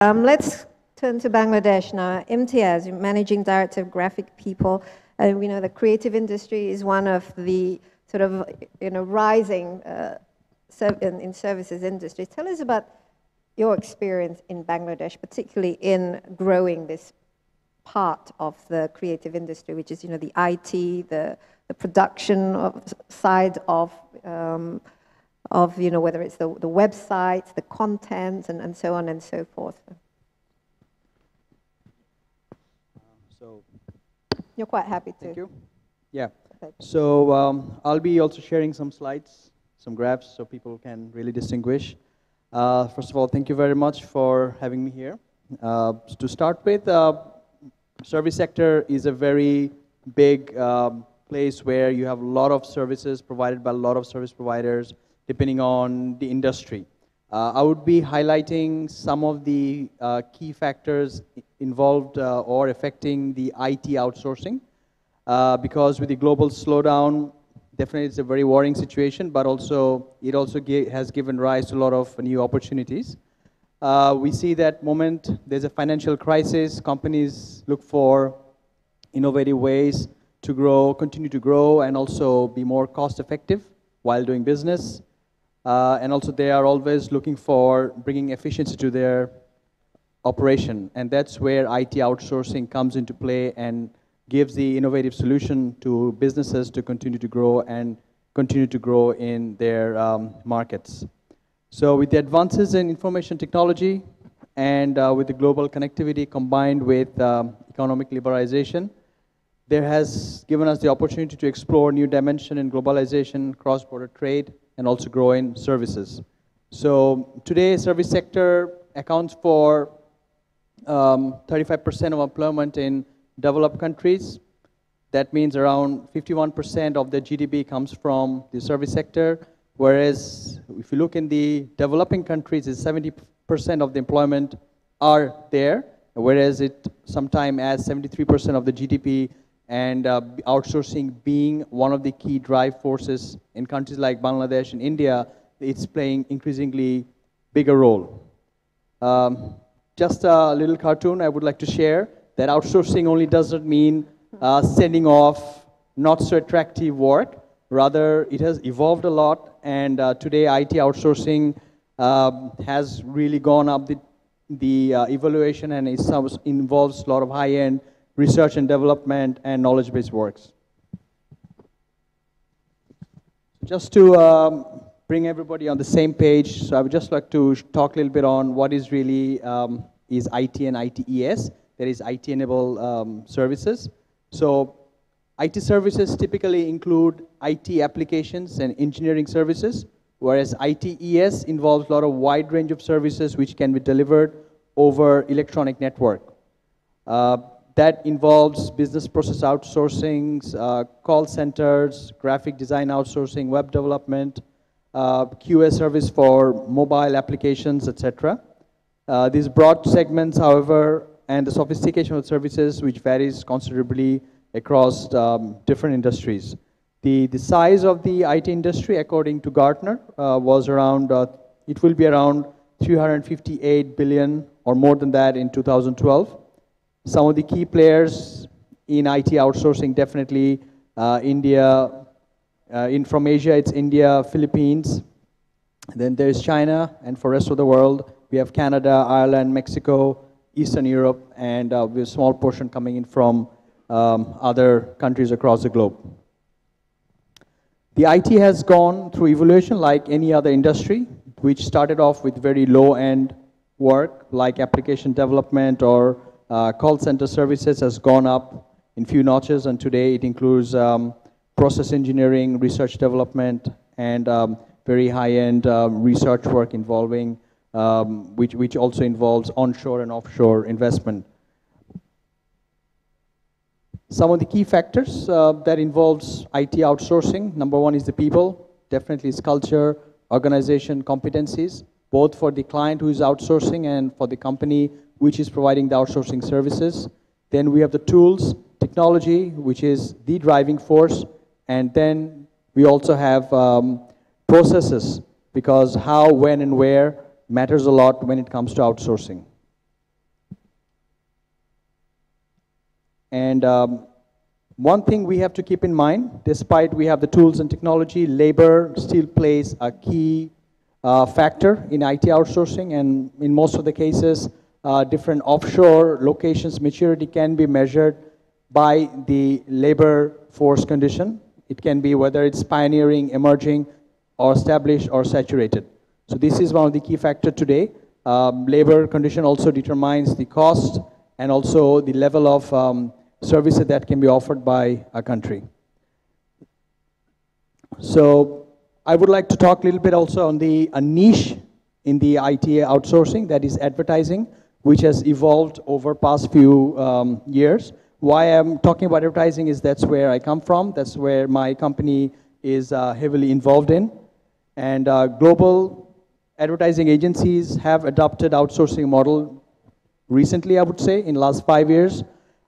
Let's turn to Bangladesh now. Imtiaz, Managing Director of Graphic People. We know the creative industry is one of the sort of rising in services industry. Tell us about your experience in Bangladesh, particularly in growing this part of the creative industry, which is the IT, the production side of whether it's the websites, the content, and so on and so forth. So you're quite happy to. Thank you. Yeah. So I'll be also sharing some slides, some graphs, so people can really distinguish. First of all, thank you very much for having me here. To start with, service sector is a very big place where you have a lot of services provided by a lot of service providers, depending on the industry. I would be highlighting some of the key factors involved or affecting the IT outsourcing, because with the global slowdown, definitely it's a very worrying situation, but also it also has given rise to a lot of new opportunities. We see that moment there's a financial crisis, companies look for innovative ways to grow, continue to grow, and also be more cost effective while doing business. And also they are always looking for bringing efficiency to their operation. And that's where IT outsourcing comes into play and gives the innovative solution to businesses to continue to grow and continue to grow in their markets. So with the advances in information technology and with the global connectivity combined with economic liberalization, there has given us the opportunity to explore new dimension in globalization, cross-border trade, and also grow in services. So today, service sector accounts for 35% of employment in developed countries. That means around 51% of the GDP comes from the service sector, whereas if you look in the developing countries, it's 70% of the employment are there, whereas it sometimes adds 73% of the GDP, and outsourcing being one of the key drive forces in countries like Bangladesh and India, it's playing increasingly bigger role. Just a little cartoon I would like to share, that outsourcing only doesn't mean sending off not so attractive work. Rather, it has evolved a lot, and today IT outsourcing has really gone up the evaluation, and it involves a lot of high-end research and development and knowledge-based works. Just to bring everybody on the same page, so I would just like to talk a little bit on what is really is IT and ITES, that is IT-enabled services. So IT services typically include IT applications and engineering services, whereas ITES involves a lot of wide range of services which can be delivered over electronic network. That involves business process outsourcing, call centers, graphic design outsourcing, web development, QA service for mobile applications, etc. These broad segments, however, and the sophistication of services which varies considerably across different industries. The size of the IT industry, according to Gartner, was around, it will be around 358 billion or more than that in 2012. Some of the key players in IT outsourcing, definitely India, from Asia it's India, Philippines, then there's China, and for the rest of the world we have Canada, Ireland, Mexico, Eastern Europe, and we have a small portion coming in from other countries across the globe. The IT has gone through evolution like any other industry, which started off with very low-end work like application development or call center services, has gone up in few notches, and today it includes process engineering, research development, and very high-end research work involving, which also involves onshore and offshore investment. Some of the key factors that involves IT outsourcing, number one is the people, definitely is culture, organization, competencies, both for the client who is outsourcing and for the company which is providing the outsourcing services. Then we have the tools, technology, which is the driving force, and then we also have processes, because how, when, and where matters a lot when it comes to outsourcing. And one thing we have to keep in mind, despite we have the tools and technology, labor still plays a key factor in IT outsourcing, and in most of the cases, different offshore locations maturity can be measured by the labor force condition. It can be whether it's pioneering, emerging, or established or saturated. So this is one of the key factors today. Labor condition also determines the cost and also the level of services that can be offered by a country. So I would like to talk a little bit also on a niche in the IT outsourcing, that is advertising, which has evolved over past few years. Why I'm talking about advertising is that's where I come from, that's where my company is heavily involved in. And global advertising agencies have adopted outsourcing model recently, I would say, in the last 5 years.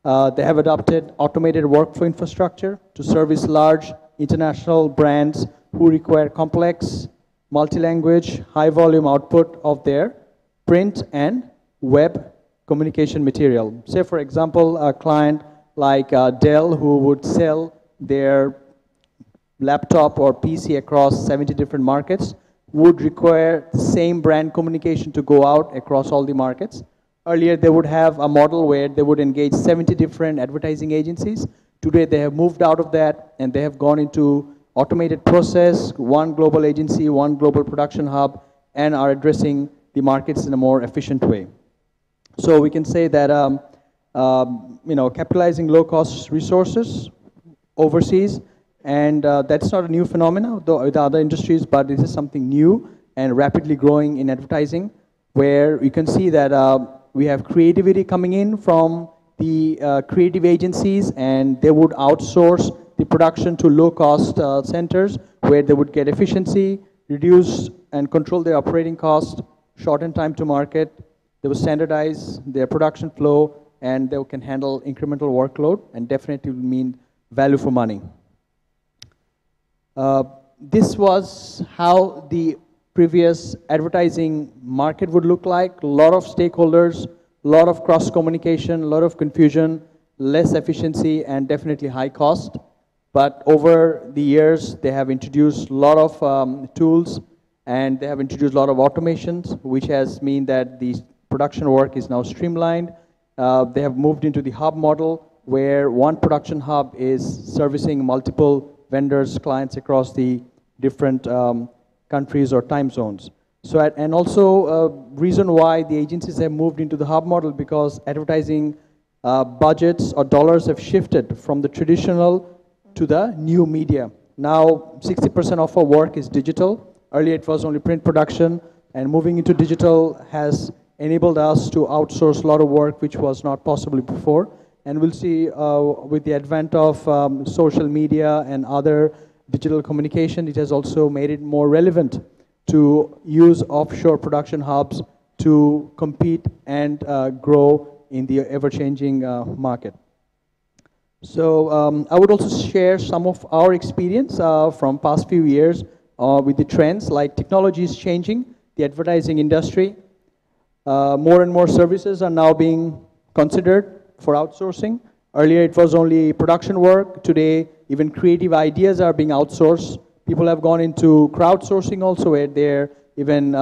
They have adopted automated workflow infrastructure to service large international brands who require complex, multi-language, high-volume output of their print and web communication material. Say, for example, a client like Dell, who would sell their laptop or PC across 70 different markets, would require the same brand communication to go out across all the markets. Earlier, they would have a model where they would engage 70 different advertising agencies. Today, they have moved out of that, and they have gone into automated process, one global agency, one global production hub, and are addressing the markets in a more efficient way. So we can say that capitalizing low-cost resources overseas, and that's not a new phenomenon with other industries, but this is something new and rapidly growing in advertising, where you can see that we have creativity coming in from the creative agencies, and they would outsource the production to low-cost centers where they would get efficiency, reduce and control their operating cost, shorten time to market. They will standardize their production flow, and they can handle incremental workload, and definitely will mean value for money. This was how the previous advertising market would look like. A lot of stakeholders, a lot of cross communication, a lot of confusion, less efficiency, and definitely high cost. But over the years, they have introduced a lot of tools, and they have introduced a lot of automations, which has meant that the production work is now streamlined. They have moved into the hub model, where one production hub is servicing multiple vendors, clients across the different countries or time zones. So, and also reason why the agencies have moved into the hub model, because advertising budgets or dollars have shifted from the traditional to the new media. Now 60% of our work is digital. Earlier it was only print production, and moving into digital has enabled us to outsource a lot of work which was not possible before. And we'll see with the advent of social media and other digital communication, it has also made it more relevant to use offshore production hubs to compete and grow in the ever-changing market. So I would also share some of our experience from past few years with the trends, like technology is changing the advertising industry. More and more services are now being considered for outsourcing. Earlier it was only production work. Today even creative ideas are being outsourced. People have gone into crowdsourcing also, where they're even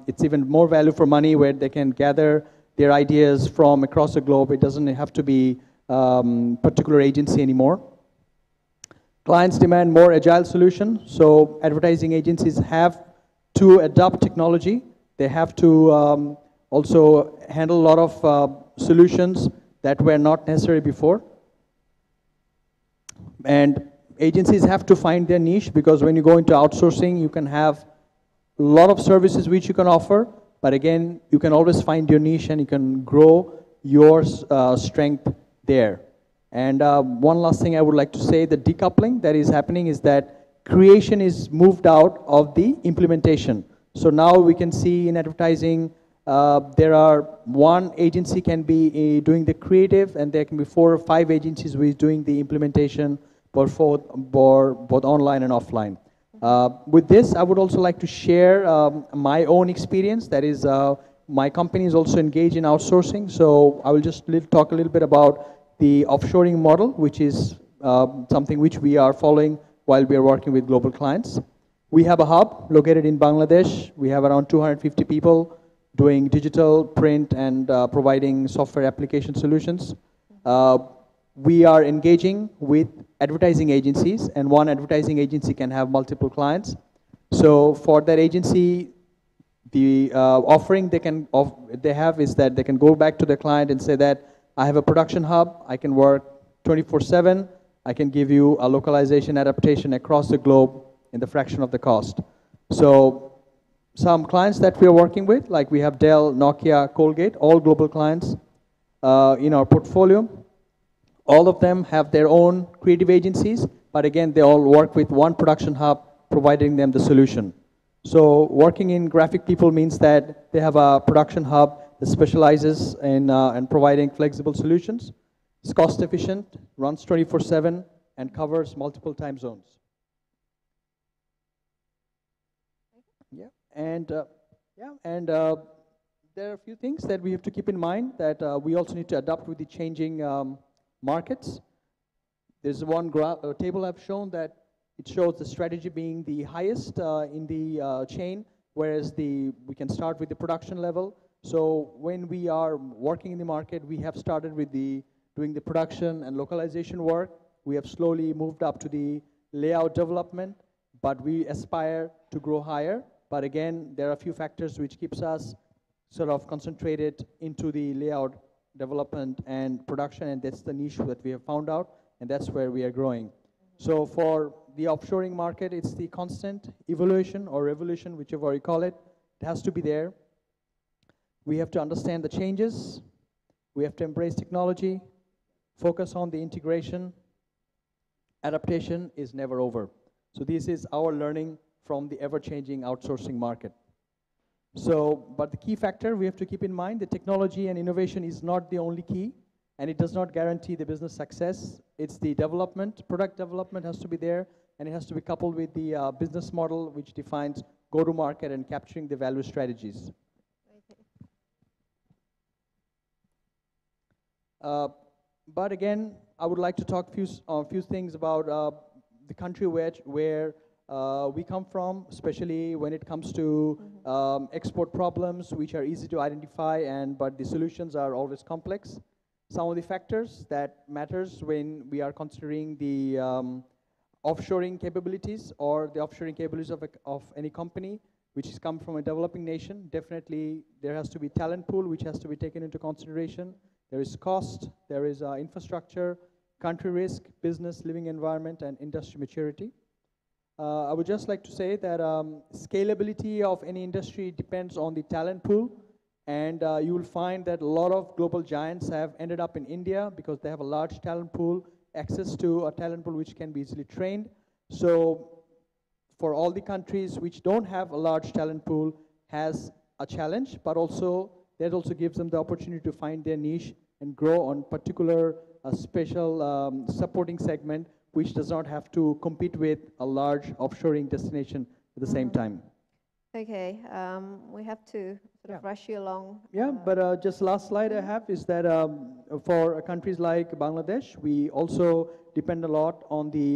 it's even more value for money, where they can gather their ideas from across the globe. It doesn't have to be particular agency anymore. Clients demand more agile solutions, so advertising agencies have to adopt technology. They have to also handle a lot of solutions that were not necessary before. And agencies have to find their niche, because when you go into outsourcing, you can have a lot of services which you can offer, but again, you can always find your niche and you can grow your strength there. And one last thing I would like to say, the decoupling that is happening is that creation is moved out of the implementation. So now we can see in advertising, there are one agency can be doing the creative, and there can be 4 or 5 agencies who is doing the implementation, both online and offline. With this, I would also like to share my own experience. That is, my company is also engaged in outsourcing, so I will just talk a little bit about the offshoring model, which is something which we are following while we are working with global clients. We have a hub located in Bangladesh. We have around 250 people doing digital, print, and providing software application solutions. We are engaging with advertising agencies, and one advertising agency can have multiple clients. So for that agency, the offering they have is that they can go back to the client and say that I have a production hub, I can work 24/7, I can give you a localization adaptation across the globe in the fraction of the cost. So some clients that we are working with, like we have Dell, Nokia, Colgate, all global clients in our portfolio. All of them have their own creative agencies, but again, they all work with one production hub, providing them the solution. So working in graphic people means that they have a production hub that specializes in providing flexible solutions. It's cost efficient, runs 24/7, and covers multiple time zones. Yeah, and there are a few things that we have to keep in mind that we also need to adapt with the changing markets. There's one table I've shown that it shows the strategy being the highest in the chain, whereas we can start with the production level. So when we are working in the market, we have started with doing the production and localization work. We have slowly moved up to the layout development, but we aspire to grow higher. But again, there are a few factors which keeps us sort of concentrated into the layout development and production, and that's the niche that we have found out, and that's where we are growing. So for the offshoring market, it's the constant evolution or revolution, whichever you call it. It has to be there. We have to understand the changes. We have to embrace technology, focus on the integration. Adaptation is never over. So this is our learning from the ever-changing outsourcing market. So, but the key factor we have to keep in mind, the technology and innovation is not the only key, and it does not guarantee the business success. It's the development, product development has to be there, and it has to be coupled with the business model, which defines go-to-market and capturing the value strategies. But again, I would like to talk a few things about the country where we come from, especially when it comes to export problems, which are easy to identify, but the solutions are always complex. Some of the factors that matters when we are considering the offshoring capabilities or the offshoring capabilities of any company which has come from a developing nation. Definitely there has to be talent pool which has to be taken into consideration. There is cost, there is infrastructure, country risk, business living environment, and industry maturity. I would just like to say that scalability of any industry depends on the talent pool, and you will find that a lot of global giants have ended up in India because they have a large talent pool, access to a talent pool which can be easily trained. So for all the countries which don't have a large talent pool has a challenge, but also that also gives them the opportunity to find their niche and grow on particular special supporting segment which does not have to compete with a large offshoring destination at the same time. Okay, we have to sort of rush you along. Yeah, but just last slide I have is that for countries like Bangladesh, we also depend a lot on the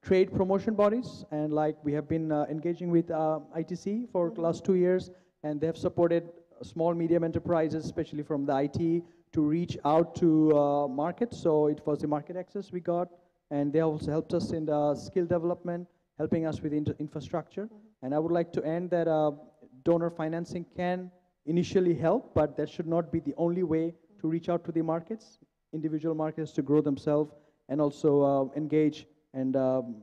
trade promotion bodies, and like we have been engaging with ITC for the last 2 years, and they have supported small medium enterprises, especially from the IT, to reach out to markets. So it was the market access we got, and they also helped us in the skill development, helping us with infrastructure. And I would like to end that donor financing can initially help, but that should not be the only way to reach out to the markets. Individual markets to grow themselves and also engage and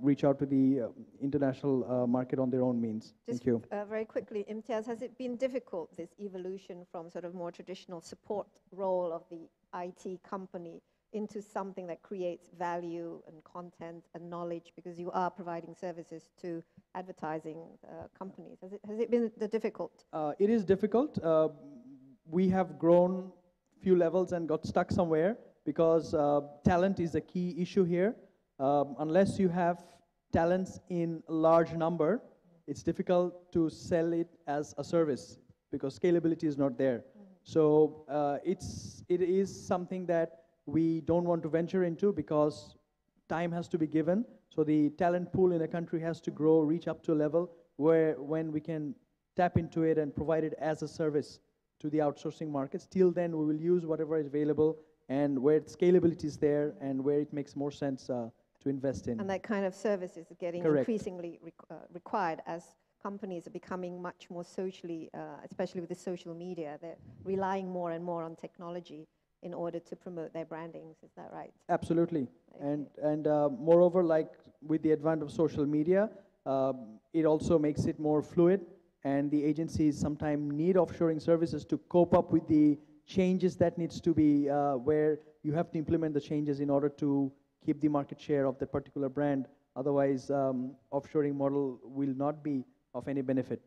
reach out to the international market on their own means. Just Thank you. Very quickly, Imtiaz, has it been difficult, this evolution from sort of more traditional support role of the IT company into something that creates value and content and knowledge, because you are providing services to advertising companies? Has it been difficult? It is difficult. We have grown few levels and got stuck somewhere because talent is a key issue here. Unless you have talents in a large number, it's difficult to sell it as a service because scalability is not there. So it is something that we don't want to venture into because time has to be given. So the talent pool in a country has to grow, reach up to a level where when we can tap into it and provide it as a service to the outsourcing markets. Till then, we will use whatever is available and where scalability is there and where it makes more sense to invest in. And that kind of service is getting Correct. increasingly required as companies are becoming much more socially, especially with the social media, they're relying more and more on technology in order to promote their brandings. Is that right? Absolutely. Okay. And moreover, like with the advent of social media, it also makes it more fluid, and the agencies sometimes need offshoring services to cope up with the changes that needs to be, where you have to implement the changes in order to keep the market share of that particular brand. Otherwise, offshoring model will not be of any benefit.